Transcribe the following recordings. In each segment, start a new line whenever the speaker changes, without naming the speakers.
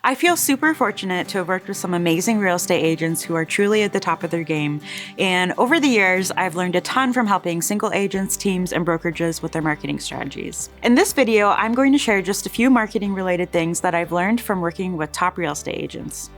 I feel super fortunate to have worked with some amazing real estate agents who are truly at the top of their game. And over the years, I've learned a ton from helping single agents, teams, and brokerages with their marketing strategies. In this video, I'm going to share just a few marketing related things that I've learned from working with top real estate agents.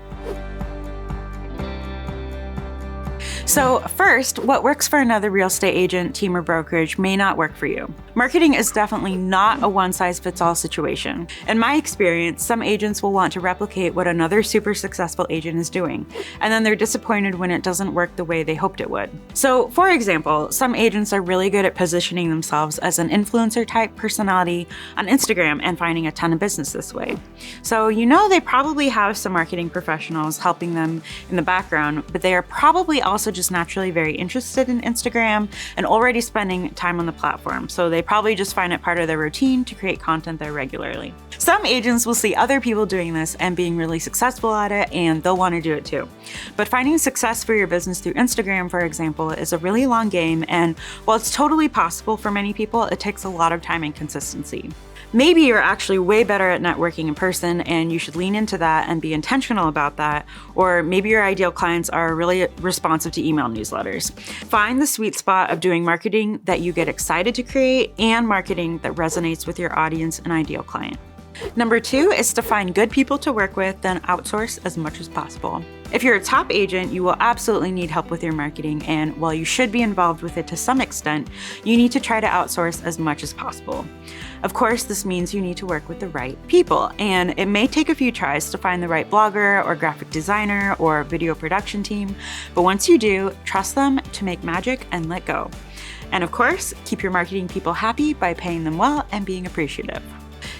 So first, what works for another real estate agent, team, or brokerage may not work for you. Marketing is definitely not a one-size-fits-all situation. In my experience, some agents will want to replicate what another super successful agent is doing, and then they're disappointed when it doesn't work the way they hoped it would. So for example, some agents are really good at positioning themselves as an influencer type personality on Instagram and finding a ton of business this way. So you know they probably have some marketing professionals helping them in the background, but they are probably also just naturally very interested in Instagram and already spending time on the platform. So they probably just find it part of their routine to create content there regularly. Some agents will see other people doing this and being really successful at it, and they'll want to do it too. But finding success for your business through Instagram, for example, is a really long game, and while it's totally possible for many people, it takes a lot of time and consistency. Maybe you're actually way better at networking in person and you should lean into that and be intentional about that. Or maybe your ideal clients are really responsive to email newsletters. Find the sweet spot of doing marketing that you get excited to create and marketing that resonates with your audience and ideal client. Number 2 is to find good people to work with, then outsource as much as possible. If you're a top agent, you will absolutely need help with your marketing, and while you should be involved with it to some extent, you need to try to outsource as much as possible. Of course, this means you need to work with the right people, and it may take a few tries to find the right blogger or graphic designer or video production team, but once you do, trust them to make magic and let go. And of course, keep your marketing people happy by paying them well and being appreciative.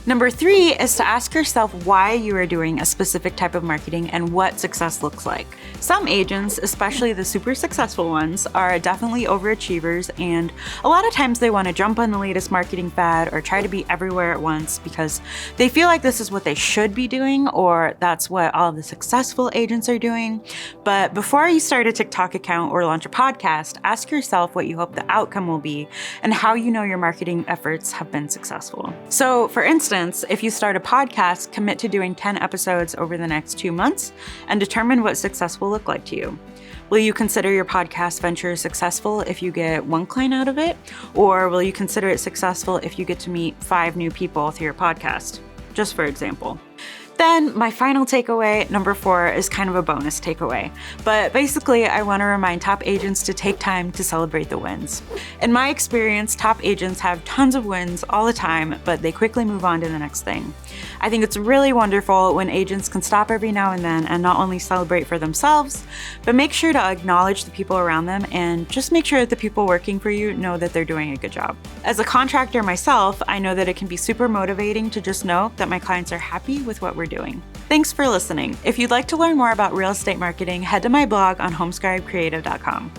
Number 3 is to ask yourself why you are doing a specific type of marketing and what success looks like. Some agents, especially the super successful ones, are definitely overachievers, and a lot of times they want to jump on the latest marketing fad or try to be everywhere at once because they feel like this is what they should be doing, or that's what all the successful agents are doing. But before you start a TikTok account or launch a podcast, ask yourself what you hope the outcome will be and how you know your marketing efforts have been successful. So for instance, if you start a podcast, commit to doing 10 episodes over the next 2 months and determine what success will look like to you. Will you consider your podcast venture successful if you get 1 client out of it? Or will you consider it successful if you get to meet 5 new people through your podcast? Just for example. Then my final takeaway, number 4, is kind of a bonus takeaway. But basically, I want to remind top agents to take time to celebrate the wins. In my experience, top agents have tons of wins all the time, but they quickly move on to the next thing. I think it's really wonderful when agents can stop every now and then and not only celebrate for themselves, but make sure to acknowledge the people around them and just make sure that the people working for you know that they're doing a good job. As a contractor myself, I know that it can be super motivating to just know that my clients are happy with what we're doing. Thanks for listening. If you'd like to learn more about real estate marketing, head to my blog on homescribecreative.com.